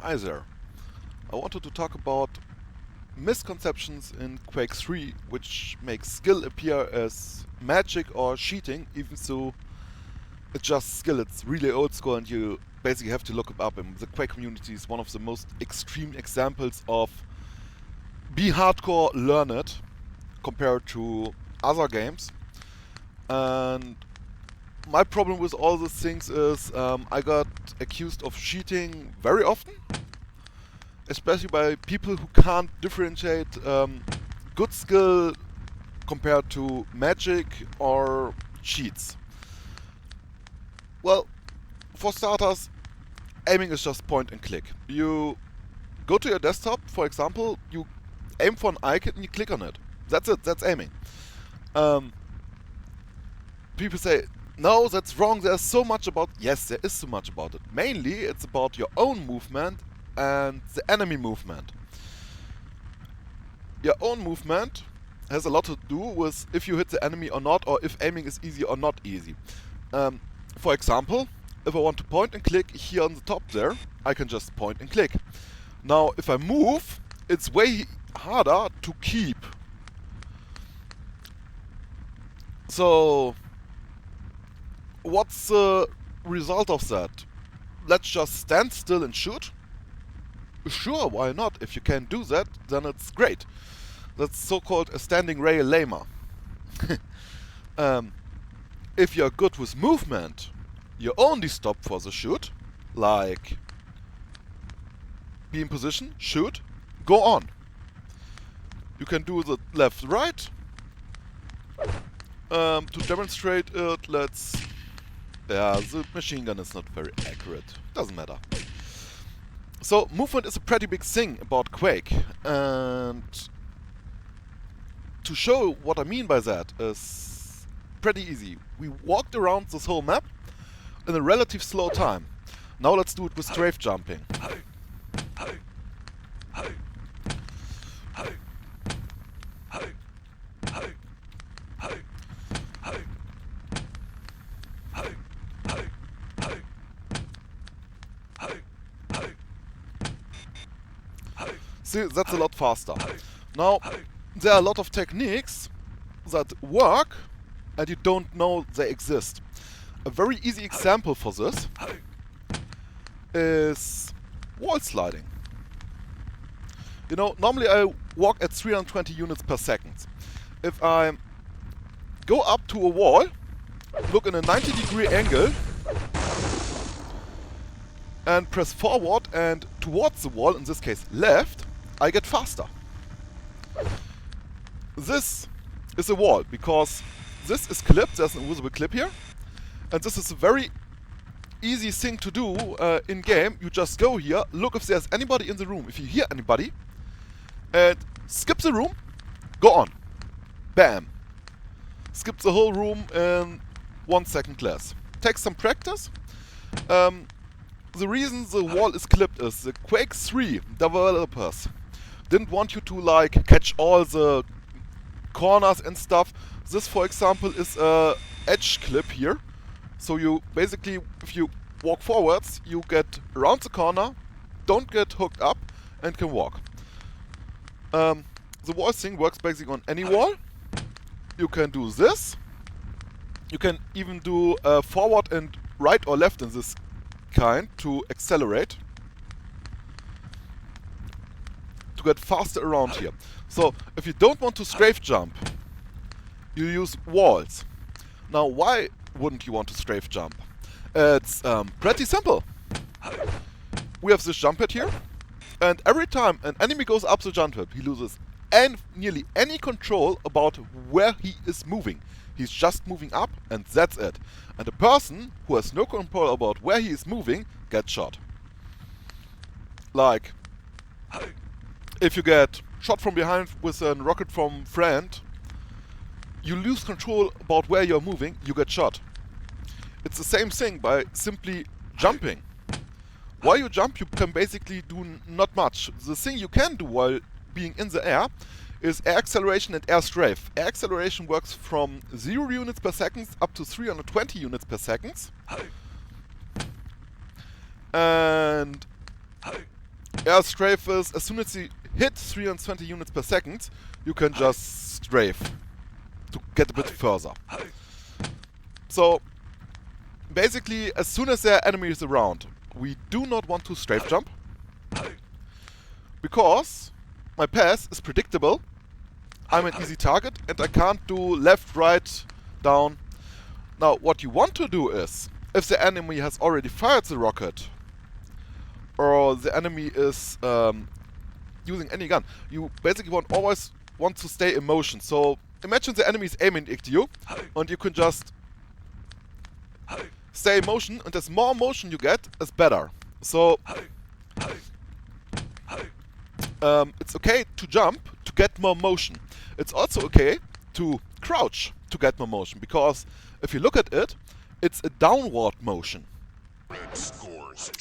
Hi there. I wanted to talk about misconceptions in Quake 3 which make skill appear as magic or cheating, even though it's just skill. It's really old school and you basically have to look it up. And the Quake community is one of the most extreme examples of be hardcore, learn it compared to other games. And my problem with all these things is I got accused of cheating very often, especially by people who can't differentiate good skill compared to magic or cheats. Well, for starters, aiming is just point and click. You go to your desktop, for example, you aim for an icon and you click on it. That's it, that's aiming. People say, no, that's wrong, there's so much about... Yes, there is so much about it. Mainly, it's about your own movement and the enemy movement. Your own movement has a lot to do with if you hit the enemy or not, or if aiming is easy or not easy. For example, if I want to point and click here on the top there, I can just point and click. Now, if I move, it's way harder to keep. So, what's the result of that? Let's just stand still and shoot? Sure, why not? If you can do that, then it's great. That's so-called a standing rail lamer. If you're good with movement, you only stop for the shoot, like be in position, shoot, go on. You can do the left-right. To demonstrate it, the machine gun is not very accurate. Doesn't matter. So, movement is a pretty big thing about Quake, and to show what I mean by that is pretty easy. We walked around this whole map in a relative slow time. Now let's do it with strafe jumping. See, that's a lot faster. Now, there are a lot of techniques that work and you don't know they exist. A very easy example for this is wall sliding. You know, normally I walk at 320 units per second. If I go up to a wall, look in a 90-degree angle, and press forward and towards the wall, in this case left, I get faster. This is a wall, because this is clipped, there's an invisible clip here, and this is a very easy thing to do in-game. You just go here, look if there's anybody in the room, if you hear anybody, and skip the room, go on. Bam. Skip the whole room in 1 second less. Takes some practice. The reason the wall is clipped is the Quake 3 developers didn't want you to like catch all the corners and stuff. This, for example, is a edge clip here. So you basically, if you walk forwards, you get around the corner, don't get hooked up, and can walk. The wall thing works basically on any wall. You can do this. You can even do forward and right or left in this kind to accelerate, to get faster around here. So if you don't want to strafe jump, you use walls. Now, why wouldn't you want to strafe jump? It's pretty simple. We have this jump pad here, and every time an enemy goes up the jump pad, he loses nearly any control about where he is moving. He's just moving up, and that's it. And a person who has no control about where he is moving gets shot. Like, if you get shot from behind with a rocket from friend, you lose control about where you're moving, you get shot. It's the same thing by simply jumping. While you jump, you can basically do not much. The thing you can do while being in the air is air acceleration and air strafe. Air acceleration works from 0 units per second up to 320 units per second. And Air strafe is, as soon as you hit 320 units per second, you can just strafe to get a bit further. So, basically, as soon as there are enemies around, we do not want to strafe jump, because my path is predictable, I'm an easy target, and I can't do left, right, down. Now, what you want to do is, if the enemy has already fired the rocket, or the enemy is using any gun, you basically always want to stay in motion. So imagine the enemy is aiming at you, and you can just stay in motion, and as more motion you get, is better. So it's okay to jump to get more motion. It's also okay to crouch to get more motion, because if you look at it, it's a downward motion.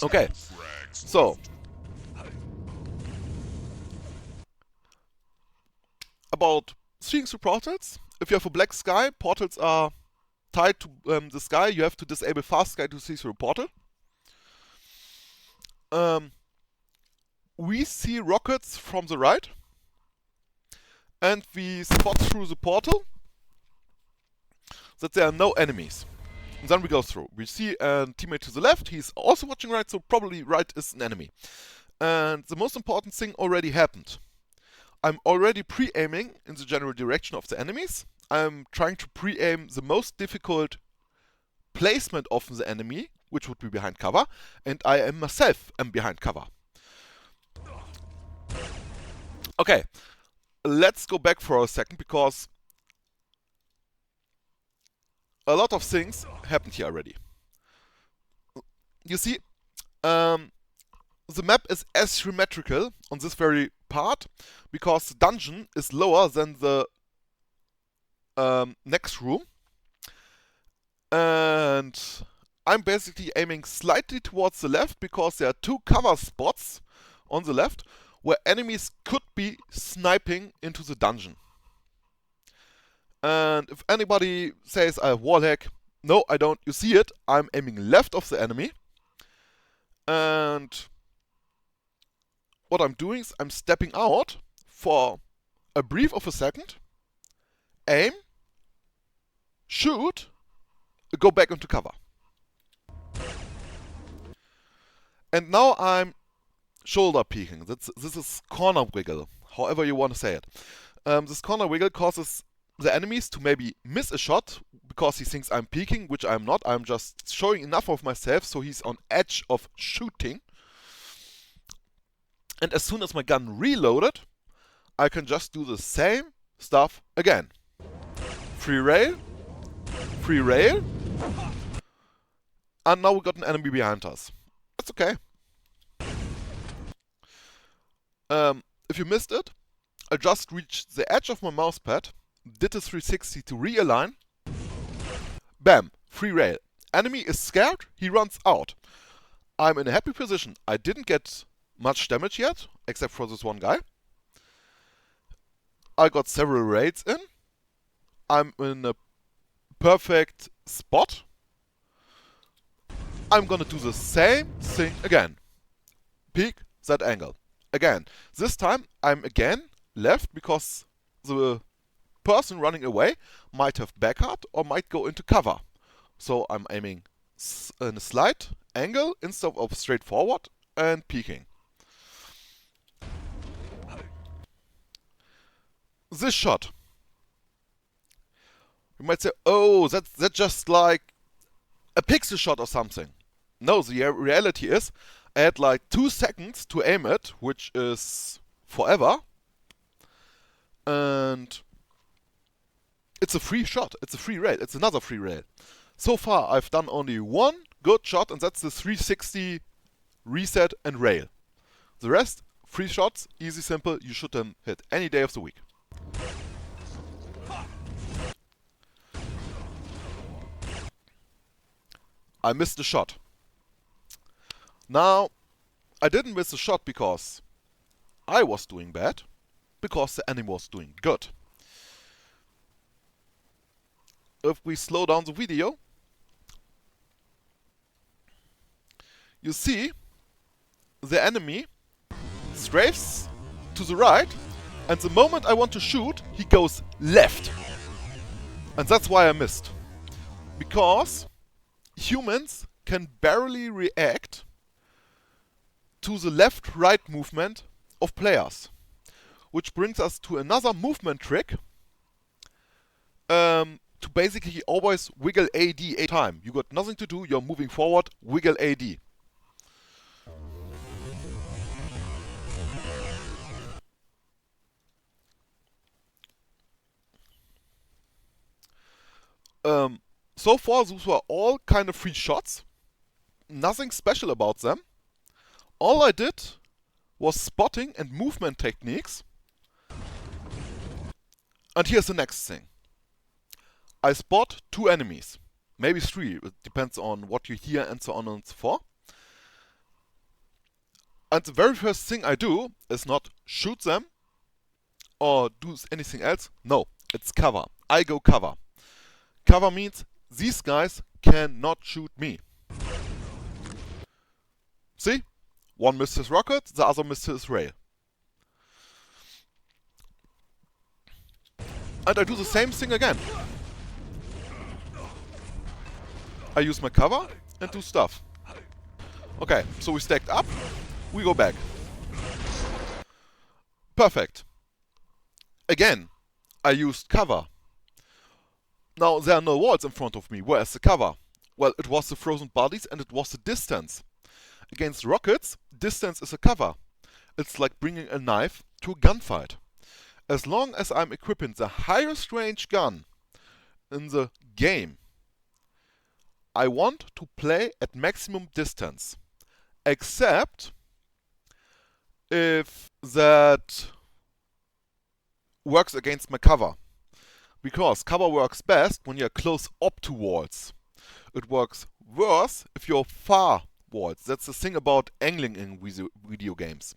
Okay, so about seeing through portals. If you have a black sky, portals are tied to the sky. You have to disable fast sky to see through a portal. We see rockets from the right, and we spot through the portal that there are no enemies. And then we go through. We see a teammate to the left. He's also watching right, so probably right is an enemy. And the most important thing already happened. I'm already pre-aiming in the general direction of the enemies. I'm trying to pre-aim the most difficult placement of the enemy, which would be behind cover, and I am myself behind cover. Okay, let's go back for a second, because a lot of things happened here already. You see, the map is asymmetrical on this very part, because the dungeon is lower than the next room. And I'm basically aiming slightly towards the left, because there are two cover spots on the left where enemies could be sniping into the dungeon. And if anybody says I have wall hack, no, I don't. You see it, I'm aiming left of the enemy. And what I'm doing is I'm stepping out for a brief of a second, aim, shoot, go back into cover. And now I'm shoulder peeking. This is corner wiggle, however you want to say it. This corner wiggle causes the enemies to maybe miss a shot, because he thinks I'm peeking, which I'm not. I'm just showing enough of myself so he's on edge of shooting. And as soon as my gun reloaded, I can just do the same stuff again. Free rail, and now we got an enemy behind us. That's okay. If you missed it, I just reached the edge of my mousepad, did a 360 to realign, bam, free rail. Enemy is scared, he runs out. I'm in a happy position. I didn't get much damage yet, except for this one guy. I got several raids in. I'm in a perfect spot. I'm gonna do the same thing again. Peek that angle. Again. This time I'm again left, because the person running away might have backup or might go into cover. So I'm aiming in a slight angle instead of straight forward and peeking. This shot. You might say, oh, that's just like a pixel shot or something. No, the reality is, I had like 2 seconds to aim it, which is forever. And it's a free shot, it's a free rail, it's another free rail. So far I've done only one good shot, and that's the 360 reset and rail. The rest, free shots, easy, simple, you should them hit any day of the week. I missed the shot. Now, I didn't miss the shot because I was doing bad, because the enemy was doing good. If we slow down the video, you see the enemy strafes to the right, and the moment I want to shoot, he goes left. And that's why I missed. Because humans can barely react to the left-right movement of players. Which brings us to another movement trick, to basically always wiggle AD 8 times. You got nothing to do, you're moving forward, wiggle AD. So far, those were all kind of free shots. Nothing special about them. All I did was spotting and movement techniques. And here's the next thing. I spot 2 enemies. Maybe 3. It depends on what you hear and so on and so forth. And the very first thing I do is not shoot them or do anything else. No, it's cover. I go cover. Cover means these guys cannot shoot me. See? One missed his rocket, the other missed his rail. And I do the same thing again. I use my cover and do stuff. Okay, so we stacked up, we go back. Perfect. Again, I used cover. Now there are no walls in front of me. Where's the cover? Well, it was the frozen bodies and it was the distance. Against rockets, distance is a cover. It's like bringing a knife to a gunfight. As long as I'm equipping the highest range gun in the game, I want to play at maximum distance. Except if that works against my cover. Because cover works best when you're close up to walls. It works worse if you're far walls. That's the thing about angling in video games.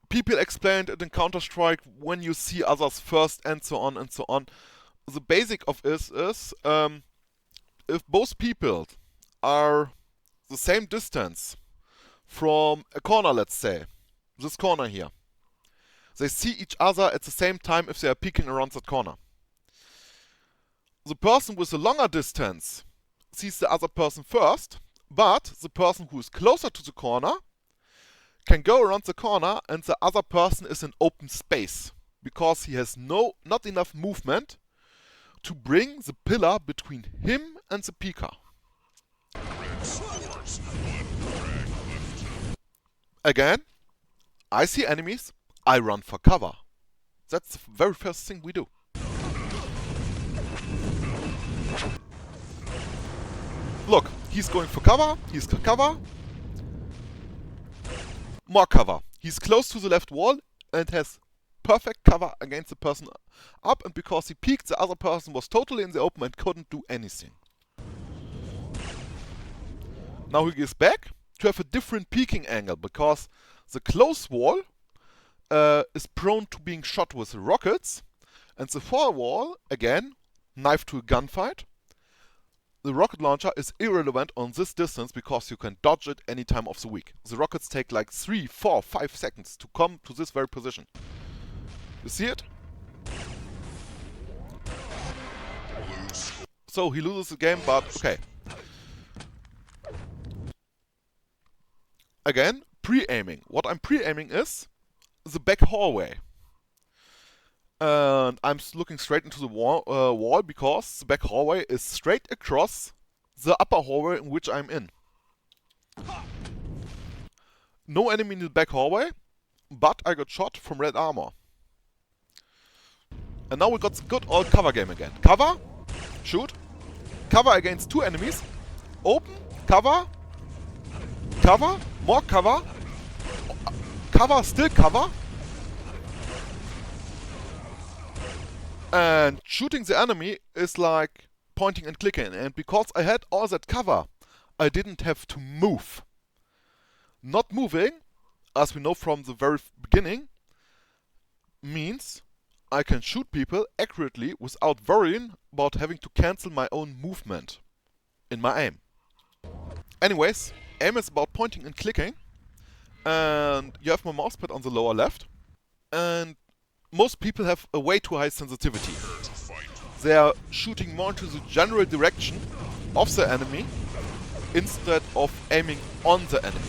People explained it in Counter-Strike when you see others first and so on and so on. The basic of this is if both people are the same distance from a corner, let's say, this corner here, they see each other at the same time if they are peeking around that corner. The person with the longer distance sees the other person first, but the person who is closer to the corner can go around the corner and the other person is in open space because he has not enough movement to bring the pillar between him and the peeker. Again, I see enemies, I run for cover. That's the very first thing we do. Look, he's going for cover, he's cover. More cover. He's close to the left wall and has perfect cover against the person up, and because he peeked, the other person was totally in the open and couldn't do anything. Now he goes back to have a different peeking angle, because the close wall is prone to being shot with rockets, and the far wall, again, knife to a gunfight. The rocket launcher is irrelevant on this distance because you can dodge it any time of the week. The rockets take like 3, 4, 5 seconds to come to this very position. You see it? So he loses the game, but okay. Again, pre-aiming. What I'm pre-aiming is the back hallway. And I'm looking straight into the wall because the back hallway is straight across the upper hallway in which I'm in. No enemy in the back hallway, but I got shot from red armor. And now we got the good old cover game again. Cover, shoot, cover against 2 enemies, open, cover, cover, more cover, cover, still cover. And shooting the enemy is like pointing and clicking. And because I had all that cover, I didn't have to move. Not moving, as we know from the very beginning, means I can shoot people accurately without worrying about having to cancel my own movement in my aim. Anyways, aim is about pointing and clicking. And you have my mousepad on the lower left. And most people have a way too high sensitivity. They are shooting more into the general direction of the enemy instead of aiming on the enemy.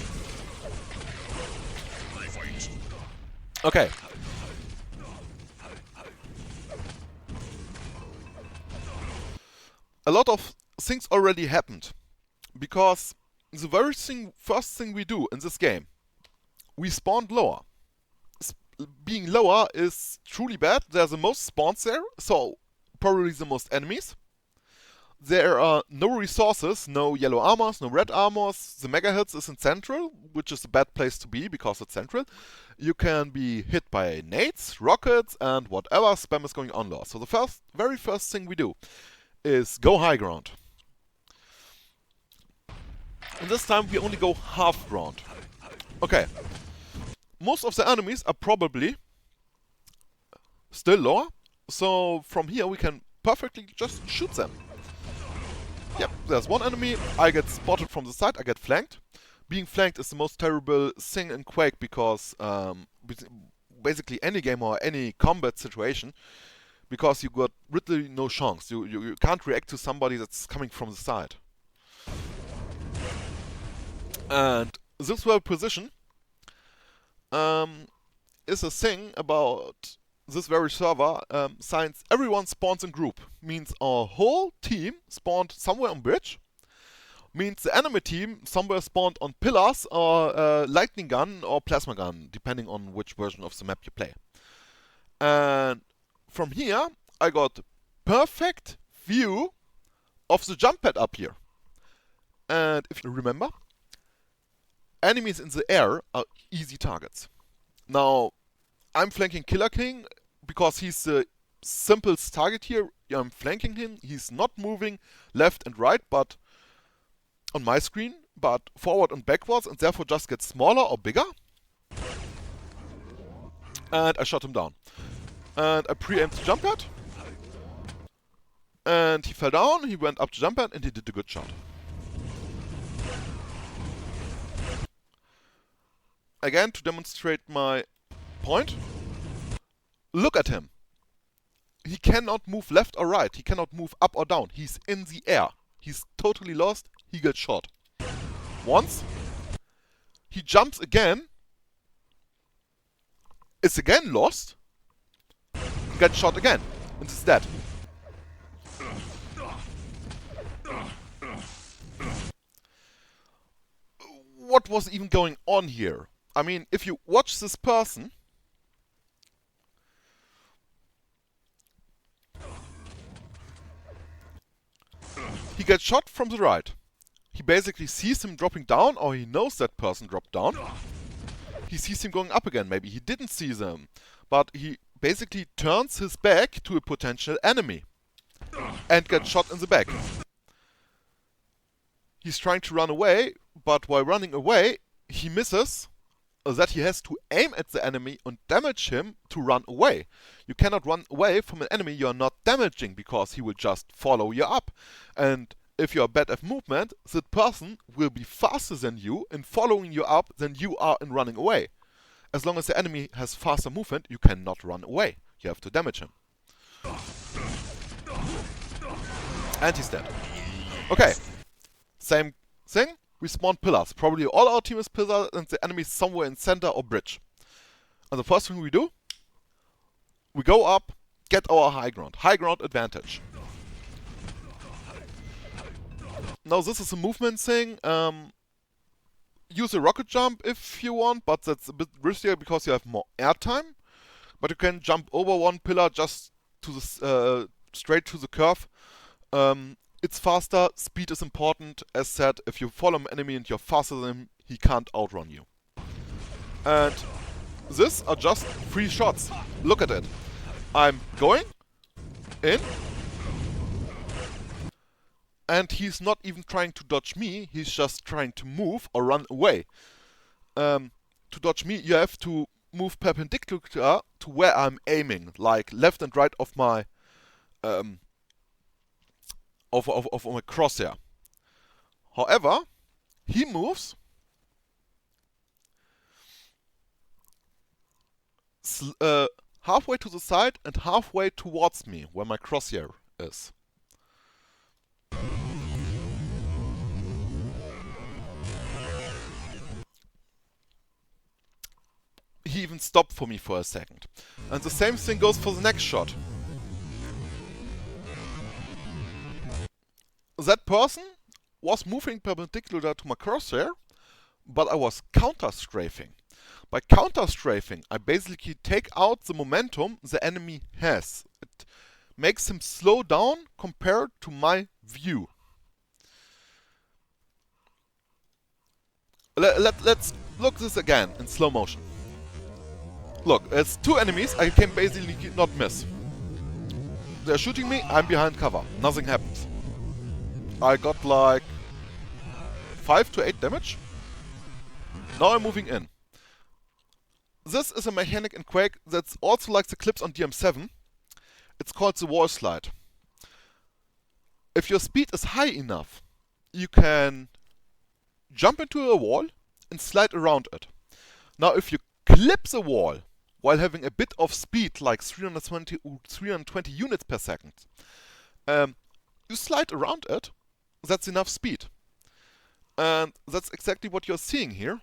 Okay. A lot of things already happened, because the very first thing we do in this game, we spawned lower. Being lower is truly bad. There are the most spawns there, so probably the most enemies. There are no resources, no yellow armors, no red armors. The mega hits is in central, which is a bad place to be because it's central. You can be hit by nades, rockets, and whatever spam is going on lower. So the very first thing we do is go high ground. And this time we only go half ground. Okay. Most of the enemies are probably still lower, so from here we can perfectly just shoot them. Yep, there's one enemy, I get spotted from the side, I get flanked. Being flanked is the most terrible thing in Quake, because basically any game or any combat situation, because you got literally no chance. You can't react to somebody that's coming from the side. And this well position is a thing about this very server, since everyone spawns in group. Means our whole team spawned somewhere on bridge. Means the enemy team somewhere spawned on pillars or lightning gun or plasma gun, depending on which version of the map you play. And from here, I got perfect view of the jump pad up here. And if you remember, enemies in the air are easy targets. Now, I'm flanking Killer King because he's the simplest target here. I'm flanking him. He's not moving left and right, but on my screen, but forward and backwards, and therefore just gets smaller or bigger. And I shot him down. And I pre-aimed the jump pad. And he fell down, he went up to jump pad, and he did a good shot. Again, to demonstrate my point, look at him. He cannot move left or right. He cannot move up or down. He's in the air. He's totally lost. He gets shot. Once. He jumps again. Is again lost. Gets shot again. And is dead. What was even going on here? I mean, if you watch this person, he gets shot from the right. He basically sees him dropping down, or he knows that person dropped down. He sees him going up again. Maybe he didn't see them, but he basically turns his back to a potential enemy and gets shot in the back. He's trying to run away, but while running away, he misses that he has to aim at the enemy and damage him to run away. You cannot run away from an enemy you are not damaging, because he will just follow you up. And if you are bad at movement, that person will be faster than you in following you up than you are in running away. As long as the enemy has faster movement, you cannot run away. You have to damage him. And he's dead. Okay. Same thing. We spawn pillars. Probably all our team is pillars and the enemy is somewhere in center or bridge. And the first thing we do, we go up, get our high ground. High ground advantage. Now this is a movement thing. Use a rocket jump if you want, but that's a bit riskier because you have more airtime. But you can jump over one pillar just to the straight to the curve. It's faster, speed is important. As said, if you follow an enemy and you're faster than him, he can't outrun you. And these are just 3 shots. Look at it. I'm going in, and he's not even trying to dodge me, he's just trying to move or run away. To dodge me, you have to move perpendicular to where I'm aiming, like left and right of my of my crosshair. However, he moves halfway to the side and halfway towards me, where my crosshair is. He even stopped for me for a second. And the same thing goes for the next shot. That person was moving perpendicular to my crosshair, but I was counter-strafing. By counter-strafing, I basically take out the momentum the enemy has. It makes him slow down compared to my view. Let's look this again in slow motion. Look, it's two enemies, I can basically not miss. They're shooting me, I'm behind cover. Nothing happens. I got like 5 to 8 damage. Now I'm moving in. This is a mechanic in Quake that's also like the clips on DM7. It's called the wall slide. If your speed is high enough, you can jump into a wall and slide around it. Now if you clip the wall while having a bit of speed, like 320 units per second, you slide around it, that's enough speed. And that's exactly what you're seeing here.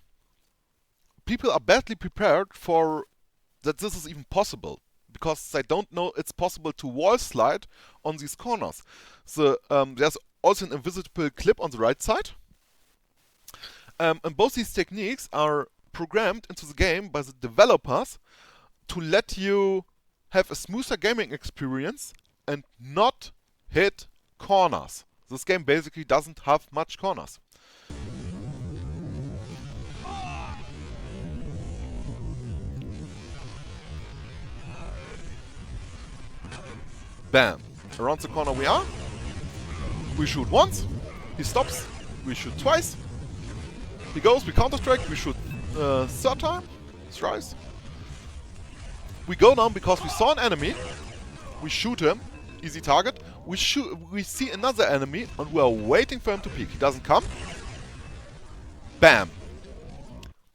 People are badly prepared for that this is even possible, because they don't know it's possible to wall slide on these corners. So there's also an invisible clip on the right side. And both these techniques are programmed into the game by the developers to let you have a smoother gaming experience and not hit corners. This game basically doesn't have much corners. Bam. Around the corner we are. We shoot once. He stops. We shoot twice. He goes. We counter-strike. We shoot third time. Thrice. We go down because we saw an enemy. We shoot him. Easy target. We see another enemy and we are waiting for him to peek. He doesn't come. Bam.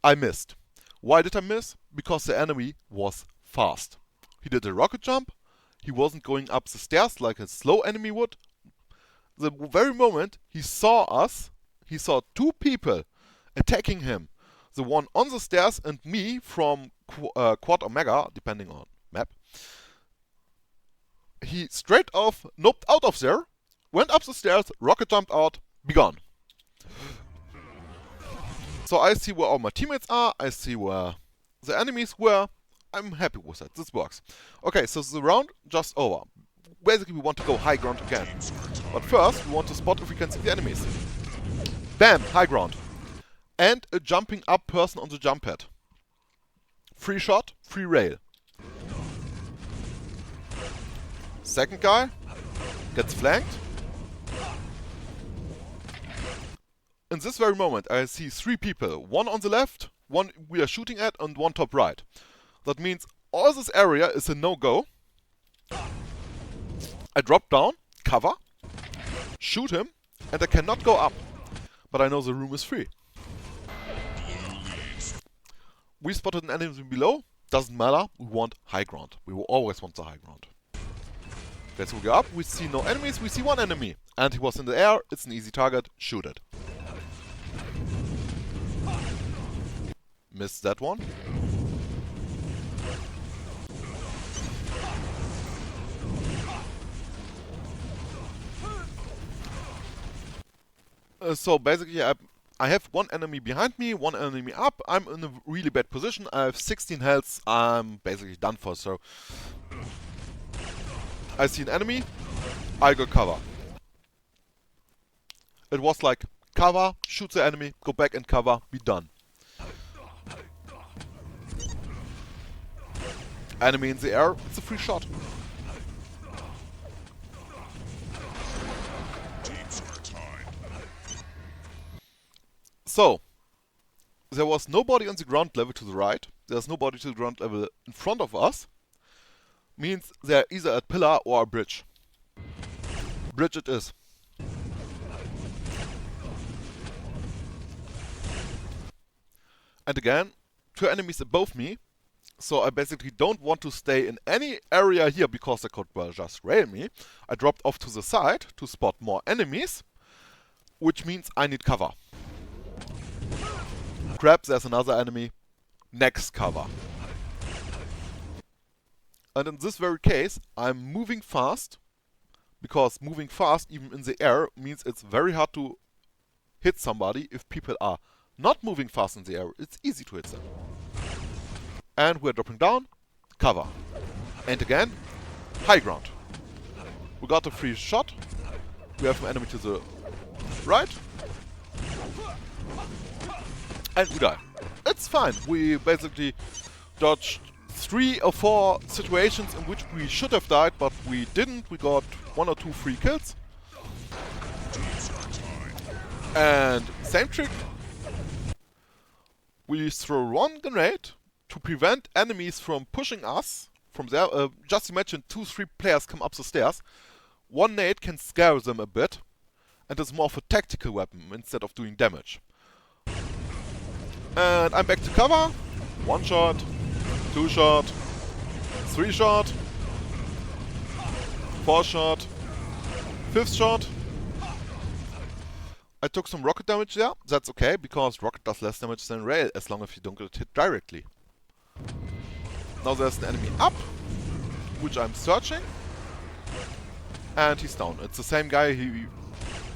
I missed. Why did I miss? Because the enemy was fast. He did a rocket jump. He wasn't going up the stairs like a slow enemy would. The very moment he saw us, he saw two people attacking him. The one on the stairs and me from Quad or Mega, depending on map. He straight off noped out of there, went up the stairs, rocket jumped out, be gone. So I see where all my teammates are, I see where the enemies were. I'm happy with that, this works. Okay, so the round just over. Basically we want to go high ground again. But first we want to spot if we can see the enemies. Bam, high ground. And a jumping up person on the jump pad. Free shot, free rail. Second guy gets flanked. In this very moment I see three people. One on the left, one we are shooting at, and one top right. That means all this area is a no-go. I drop down, cover, shoot him, and I cannot go up. But I know the room is free. We spotted an enemy below. Doesn't matter, we want high ground. We will always want the high ground. Okay, so we go up, we see no enemies, we see one enemy. And he was in the air, it's an easy target, shoot it. Missed that one. So basically I have one enemy behind me, one enemy up. I'm in a really bad position. I have 16 health. I'm basically done for. So I see an enemy. I go cover. It was like cover, shoot the enemy, go back and cover, be done. Enemy in the air, it's a free shot. So, there was nobody on the ground level to the right. There's nobody to the ground level in front of us. Means they're either at pillar or a bridge. Bridge it is. And again, two enemies above me. So I basically don't want to stay in any area here because they could well just rail me. I dropped off to the side to spot more enemies, which means I need cover. Crap, there's another enemy. Next cover. And in this very case, I'm moving fast, because moving fast, even in the air, means it's very hard to hit somebody. If people are not moving fast in the air, it's easy to hit them. And we're dropping down, cover. And again, high ground. We got a free shot. We have an enemy to the right. And we die. It's fine. We basically dodged 3 or 4 situations in which we should have died, but we didn't. We got 1 or 2 free kills. And same trick. We throw one grenade to prevent enemies from pushing us from there. Just imagine 2-3 players come up the stairs. One nade can scare them a bit, and it's more of a tactical weapon instead of doing damage. And I'm back to cover. 1 shot, 2 shot, 3 shot, 4 shot, 5th shot. I took some rocket damage there. That's okay, because rocket does less damage than rail as long as you don't get hit directly. Now there's an enemy up, which I'm searching. And he's down. It's the same guy, he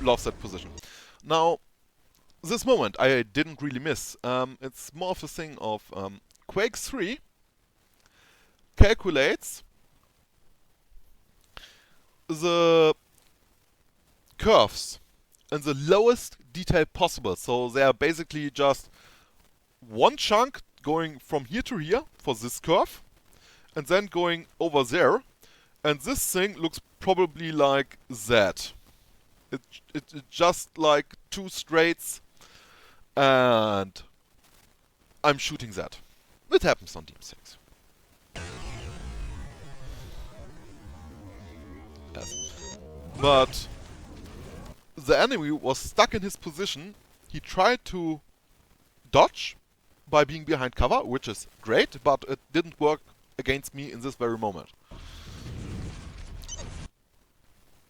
loves that position. Now, this moment I didn't really miss. It's more of a thing of Quake 3 calculates the curves in the lowest detail possible. So they are basically just one chunk going from here to here for this curve, and then going over there. And this thing looks probably like that. It's just like 2 straights, and I'm shooting that. It happens on Deep 6. Yes. But the enemy was stuck in his position. He tried to dodge by being behind cover, which is great, but it didn't work against me in this very moment.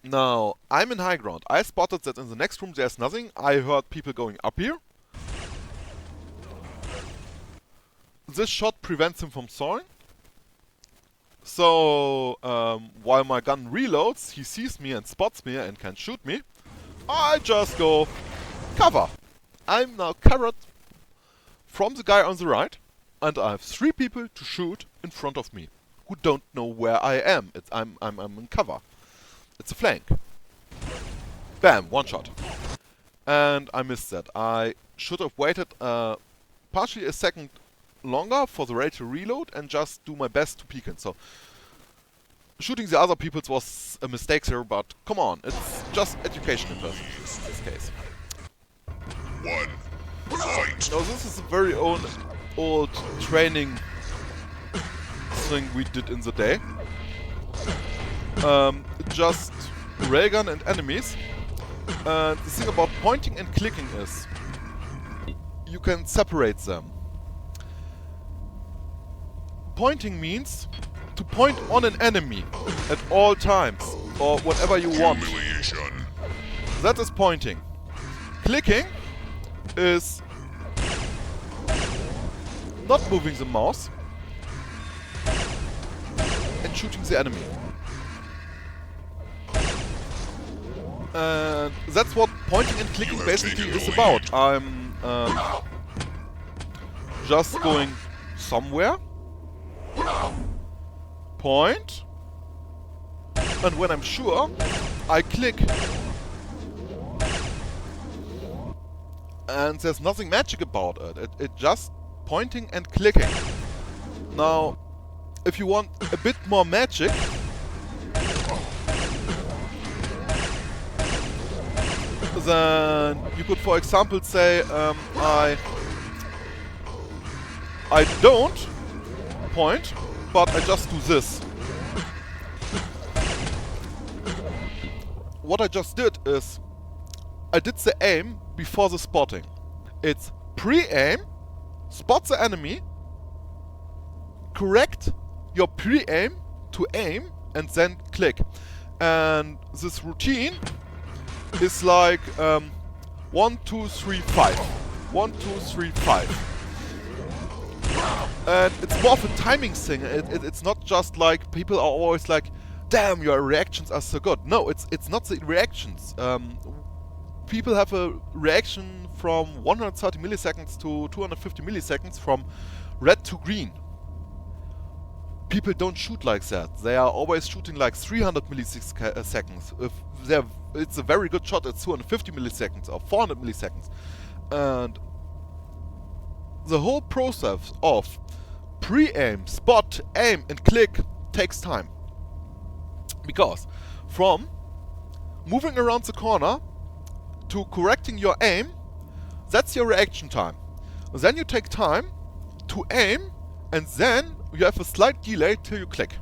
Now, I'm in high ground. I spotted that in the next room there's nothing. I heard people going up here. This shot prevents him from soaring. So, while my gun reloads, he sees me and spots me and can shoot me. I just go cover. I'm now covered from the guy on the right, and I have 3 people to shoot in front of me who don't know where I am. I'm in cover. It's a flank. Bam, 1 shot. And I missed that. I should have waited partially a second longer for the ready to reload and just do my best to peek in. So shooting the other people was a mistake here, but come on, it's just education in person in this case. 1 fight. Now this is a very old training thing we did in the day. Just railgun and enemies. The thing about pointing and clicking is you can separate them. Pointing means to point on an enemy at all times, or whatever you want. Humiliation. That is pointing. Clicking is not moving the mouse and shooting the enemy. And that's what pointing and clicking basically is about. I'm just going somewhere, point, and when I'm sure, I click. And there's nothing magic about it. It's just pointing and clicking. Now, if you want a bit more magic, then you could, for example, say I don't point, but I just do this. What I just did is I did the aim before the spotting. It's pre-aim, spot the enemy, correct your pre-aim to aim and then click. And this routine is like 1, 2, 3, 5. 1, 2, 3, 5. And it's more of a timing thing. It's not just like people are always like, damn, your reactions are so good. No, it's not the reactions. People have a reaction from 130 milliseconds to 250 milliseconds from red to green. People don't shoot like that. They are always shooting like 300 milliseconds. If it's a very good shot, it's 250 milliseconds or 400 milliseconds. And the whole process of pre-aim, spot, aim and click takes time. Because from moving around the corner to correcting your aim, that's your reaction time. Then you take time to aim, and then you have a slight delay till you click.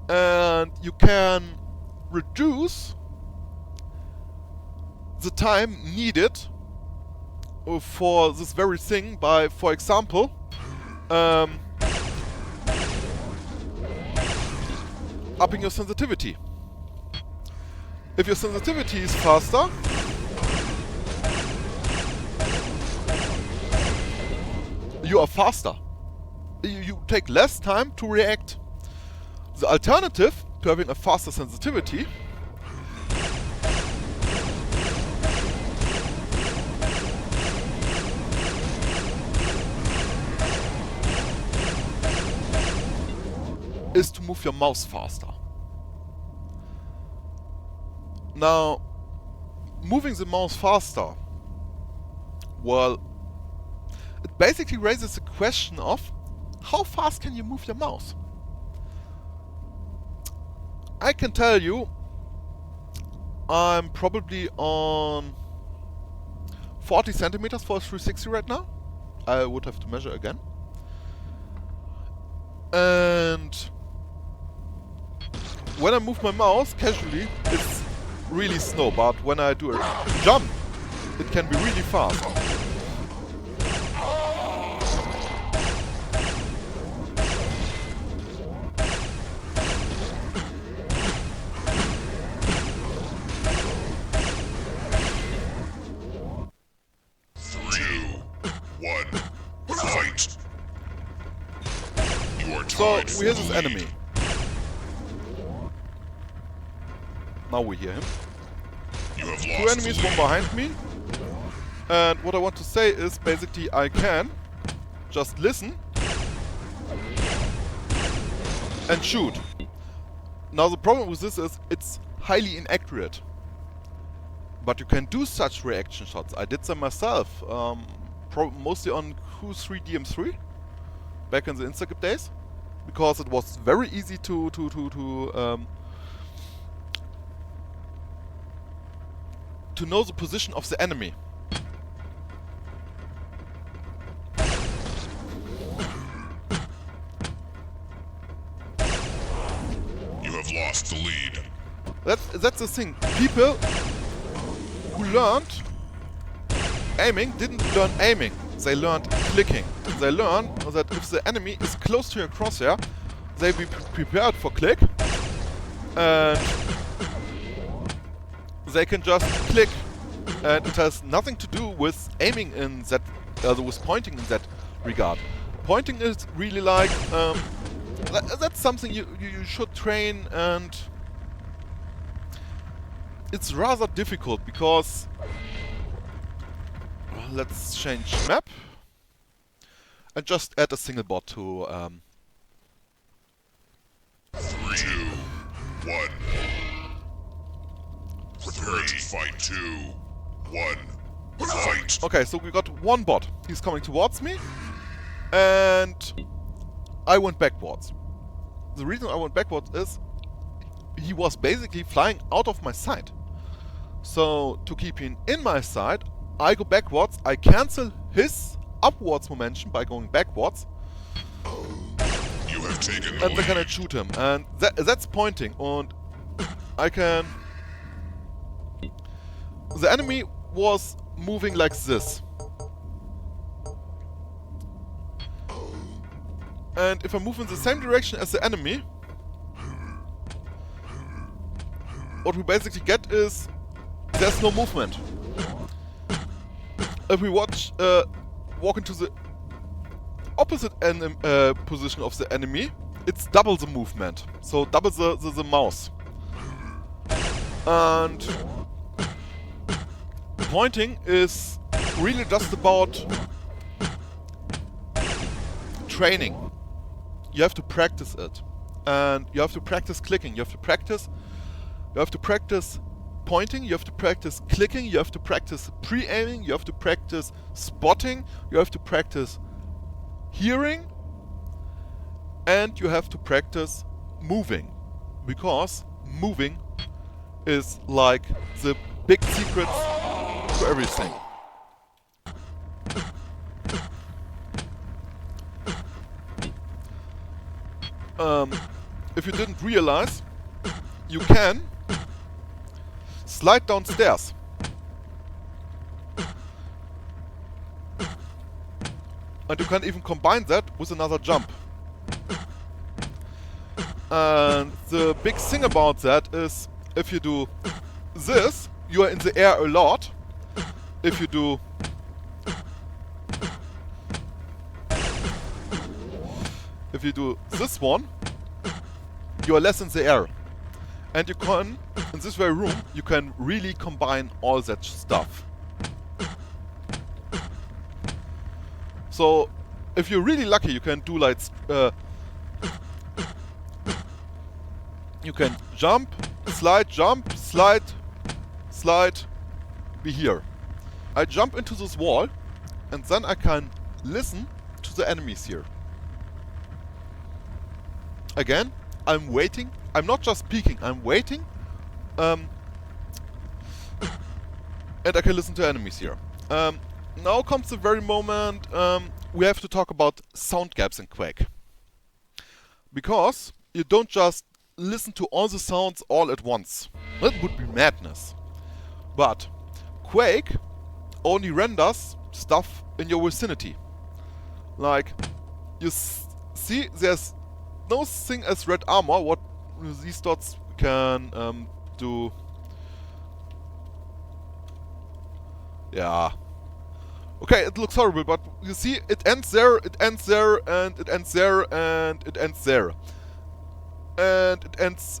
And you can reduce the time needed for this very thing by, for example, upping your sensitivity. If your sensitivity is faster, you are faster. You take less time to react. The alternative to having a faster sensitivity is to move your mouse faster. Now, moving the mouse faster, well, it basically raises the question of how fast can you move your mouse? I can tell you, I'm probably on 40 centimeters for a 360 right now. I would have to measure again. And when I move my mouse casually, it's really slow, but when I do a jump, it can be really fast. So we hear this enemy. Now we hear him. You have Two lost enemies, the one lead. behind me. And what I want to say is basically I can just listen and shoot. Now the problem with this is it's highly inaccurate. But you can do such reaction shots. I did them myself, mostly on Q3 DM3 back in the Instagram days, because it was very easy to know the position of the enemy. You have lost the lead. That's the thing. People who learned aiming didn't learn aiming. They learned clicking. They learned that if the enemy is close to your crosshair, they be prepared for click, and they can just click. And it has nothing to do with aiming in that, with pointing in that regard. Pointing is really like that's something you should train, and it's rather difficult because let's change map and just add a single bot to 3, 2, 1. Prepare to fight. 2, 1. Fight. Okay, so we got one bot. He's coming towards me, and I went backwards. The reason I went backwards is he was basically flying out of my sight. So to keep him in my sight, I go backwards. I cancel his upwards momentum by going backwards. You have taken the And then can I lead. shoot him? And that's pointing. And I can. The enemy was moving like this. And if I move in the same direction as the enemy, what we basically get is there's no movement. If we walk into the opposite position of the enemy, it's double the movement. So double the mouse. And pointing is really just about training. You have to practice it. And you have to practice clicking. You have to practice pointing, you have to practice clicking, you have to practice pre-aiming, you have to practice spotting, you have to practice hearing, and you have to practice moving. Because moving is like the big secret to everything. If you didn't realize, you can slide downstairs. And you can even combine that with another jump. And the big thing about that is, if you do this, you are in the air a lot. If you do this one, you are less in the air. And you can, in this very room, you can really combine all that stuff. So, if you're really lucky, you can do like you can jump, slide, be here. I jump into this wall, and then I can listen to the enemies here. Again, I'm waiting. I'm not just peeking, I'm waiting. And I can listen to enemies here. Now comes the very moment we have to talk about sound gaps in Quake. Because you don't just listen to all the sounds all at once. That would be madness. But Quake only renders stuff in your vicinity. Like, you see, there's no thing as red armor. What these dots can do. Yeah. Okay, it looks horrible, but you see, it ends there, and it ends there, and it ends there. And it ends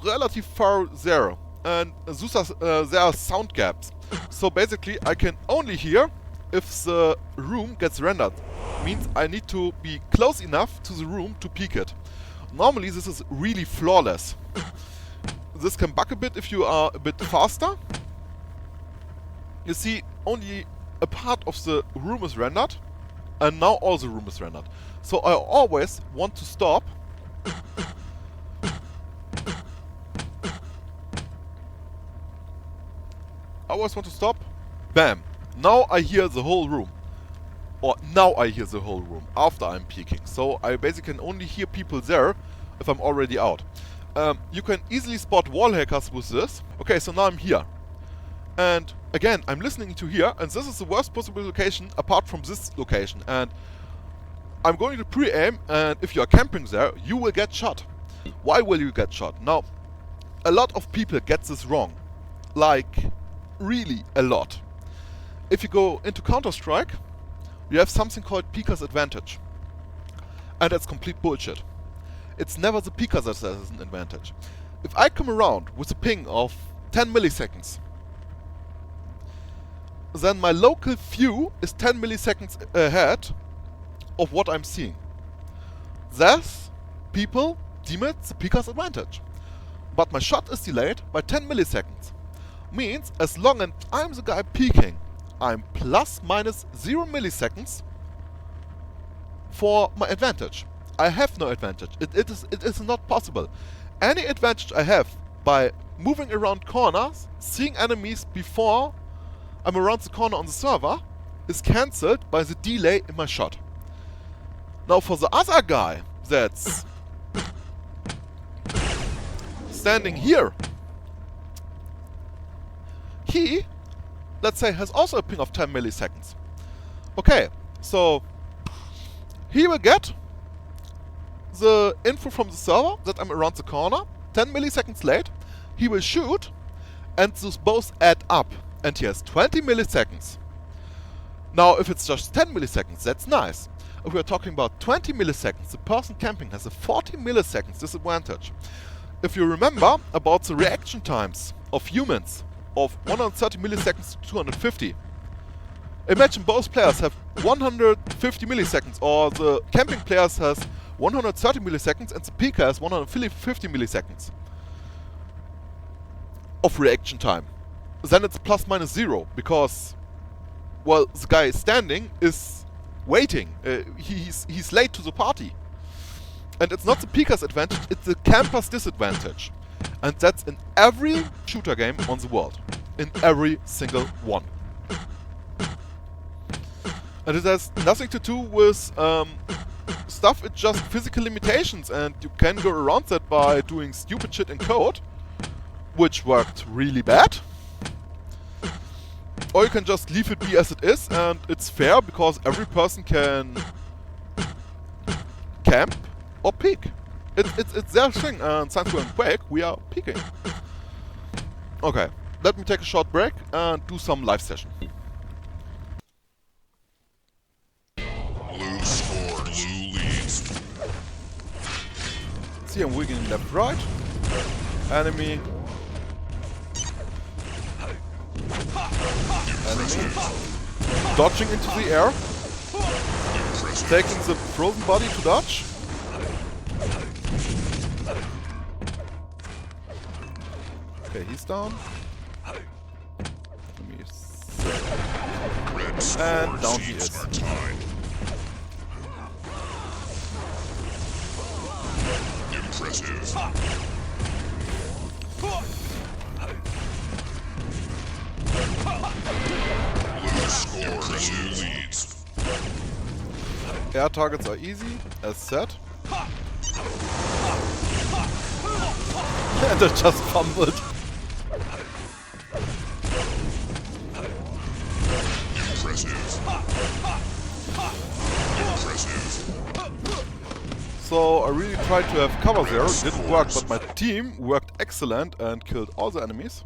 relatively far there. And there are sound gaps. So basically, I can only hear if the room gets rendered. Means I need to be close enough to the room to peek it. Normally this is really flawless. This can bug a bit if you are a bit faster. You see, only a part of the room is rendered, and now all the room is rendered. So I always want to stop. Bam! Now I hear the whole room. Or now I hear the whole room after I'm peeking. So I basically can only hear people there if I'm already out. You can easily spot wall hackers with this. Okay, so now I'm here. And again, I'm listening to here, and this is the worst possible location apart from this location. And I'm going to pre-aim, and if you're camping there, you will get shot. Why will you get shot? Now, a lot of people get this wrong. Like, really a lot. If you go into Counter-Strike, you have something called peeker's advantage. And that's complete bullshit. It's never the peeker that has an advantage. If I come around with a ping of 10 milliseconds, then my local view is 10 milliseconds ahead of what I'm seeing. Thus, people deem it the peeker's advantage. But my shot is delayed by 10 milliseconds. Means, as long as I'm the guy peeking, I'm plus minus 0 milliseconds for my advantage. I have no advantage. It is not possible. Any advantage I have by moving around corners, seeing enemies before I'm around the corner on the server, is cancelled by the delay in my shot. Now for the other guy that's standing here, he, let's say, has also a ping of 10 milliseconds. Okay, so he will get the info from the server that I'm around the corner. 10 milliseconds late, he will shoot, and those both add up. And he has 20 milliseconds. Now, if it's just 10 milliseconds, that's nice. If we're talking about 20 milliseconds, the person camping has a 40 milliseconds disadvantage. If you remember about the reaction times of humans of 130 milliseconds to 250, imagine both players have 150 milliseconds, or the camping players has 130 milliseconds and the peaker has 150 milliseconds of reaction time. Then it's plus minus 0, because, well, the guy standing is waiting. He's late to the party. And it's not the peaker's advantage, it's the camper's disadvantage. And that's in every shooter game on the world. In every single one. And it has nothing to do with stuff, it's just physical limitations, and you can go around that by doing stupid shit in code, which worked really bad. Or you can just leave it be as it is, and it's fair because every person can camp or peek. It's their thing, and since we're in Quake, we are peeking. Okay, let me take a short break and do some live session. Blue score, blue leads. See, I'm wiggling left, right. Enemy. Enemy. Dodging into the air. Taking the frozen body to dodge. Okay, he's down. Let me see. And down he is. Impressive. Blue score, blue leads. Air targets are easy, as said. And I just fumbled. Impressive. Impressive. So I really tried to have cover there, it didn't work, but my team worked excellent and killed all the enemies.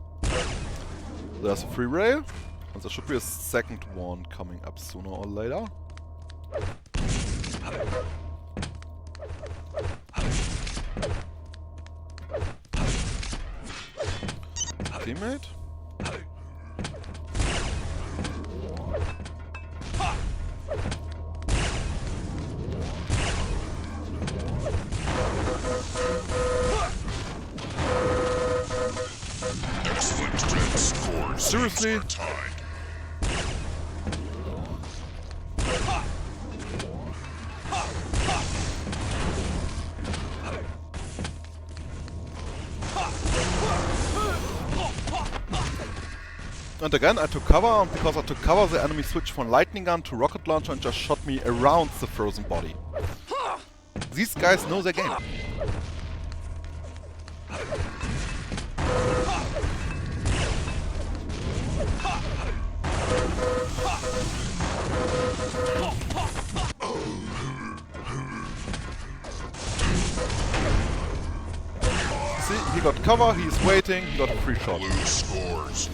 There's a free rail, and there should be a second one coming up sooner or later. Teammate. Excellent. Red scores. Seriously? Are tied. And again, I took cover, and because I took cover, the enemy switched from lightning gun to rocket launcher and just shot me around the frozen body. These guys know their game. See, he got cover, he's waiting, he got a free shot. Blue scores.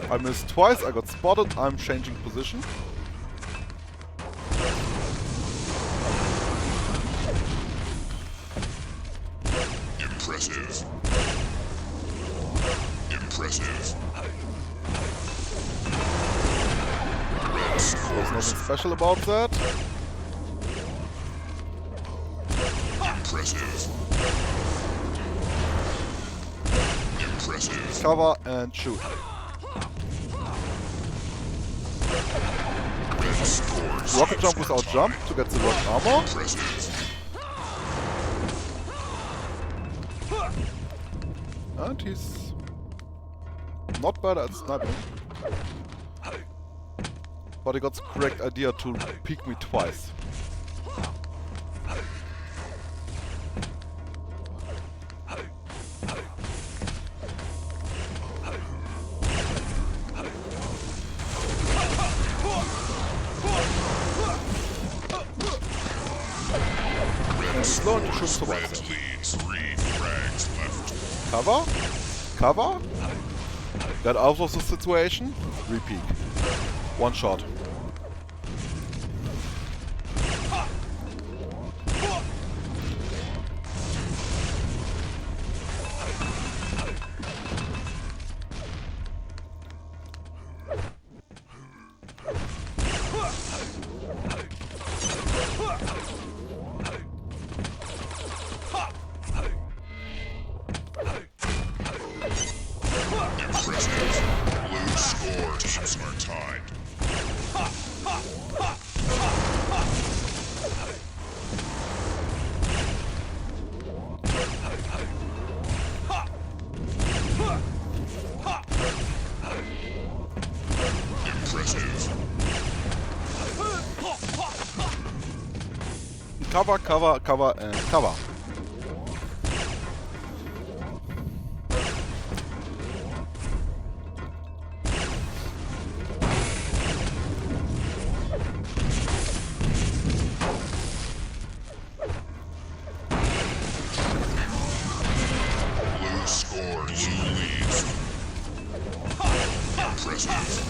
I missed twice, I got spotted, I'm changing position. Impressive. Impressive. Red There's scores. nothing special about that. Impressive. Impressive. Cover and shoot. Red scores. Rocket jump without jump to get the rocket armor. Impressive. And he's not bad at sniping. But he got the correct idea to peek me twice. just slow and you should survive Red that. leads. 3 frags left. Cover. Cover. Get out of the situation. Repeat. One shot. Impressive. Blue score. Teams are tied. Impressive. Cover, cover, cover, and cover. Blue scores. Blue leads. Impressive.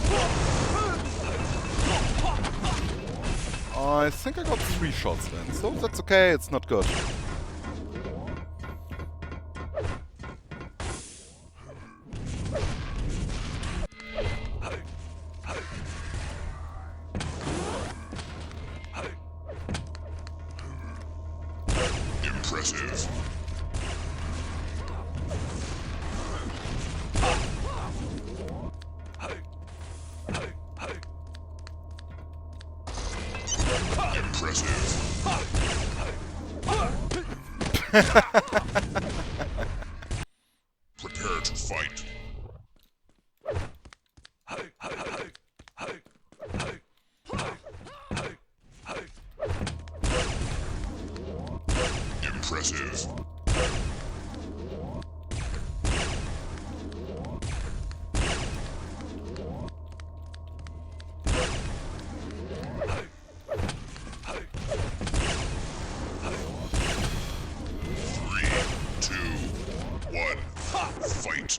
I think I got 3 shots in, so that's okay, it's not good. Impressive. Impressive. Prepare to fight. Impressive. Three, two, one, fight.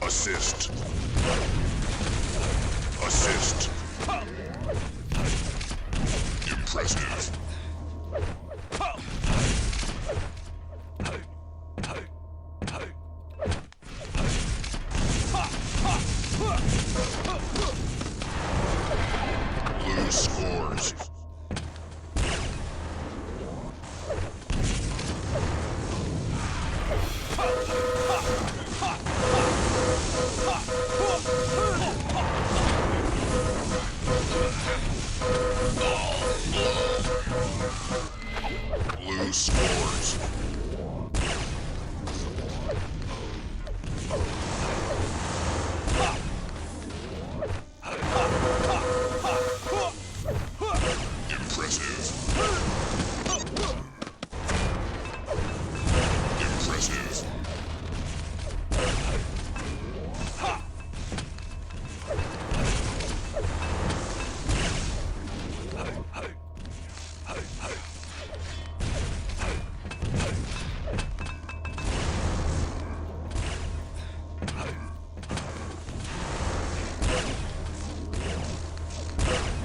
Assist. Assist. Impressive. Blue scores. Blue scores. Impressive. Impressive.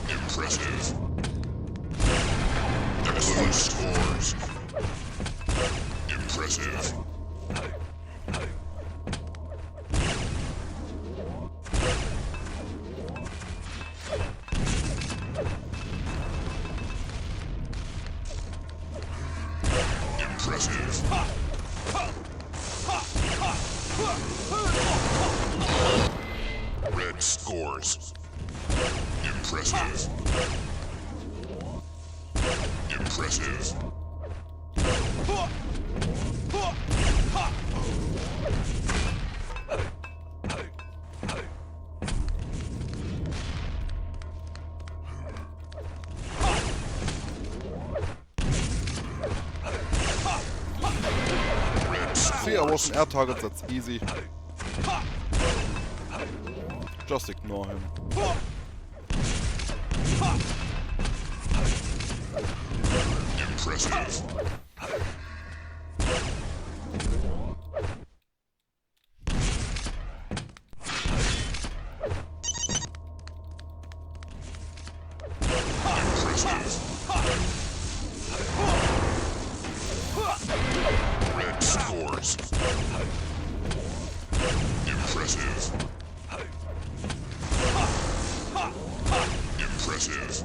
Impressive. Excellent scores. Impressive. Impressive. Red scores. Impressive. Impressive. See, I was an air target, that's easy. Just ignore him. Impressive. Red scores. Impressive. Impressive.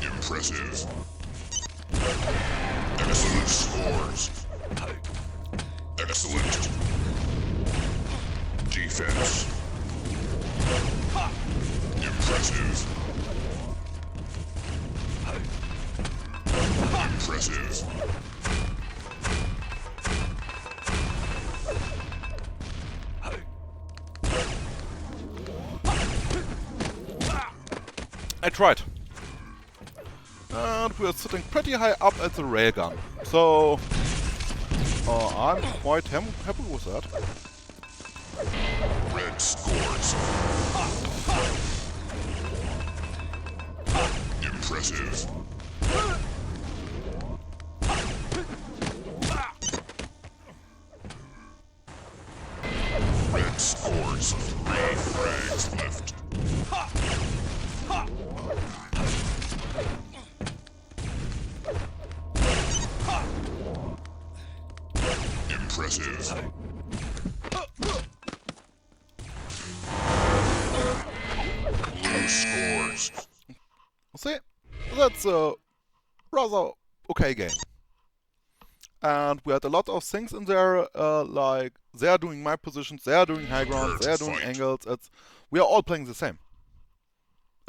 Impressive. Excellent scores. Excellent. Defense. Impressive. Impressive. I tried. And we are sitting pretty high up at the railgun. So I'm quite happy with that. Red scores. Impressive. Red scores. 3 frags left. Impressive. Blue scores. See, that's a rather okay game. And we had a lot of things in there, like they are doing my positions, they are doing high ground, they are doing angles. We are all playing the same.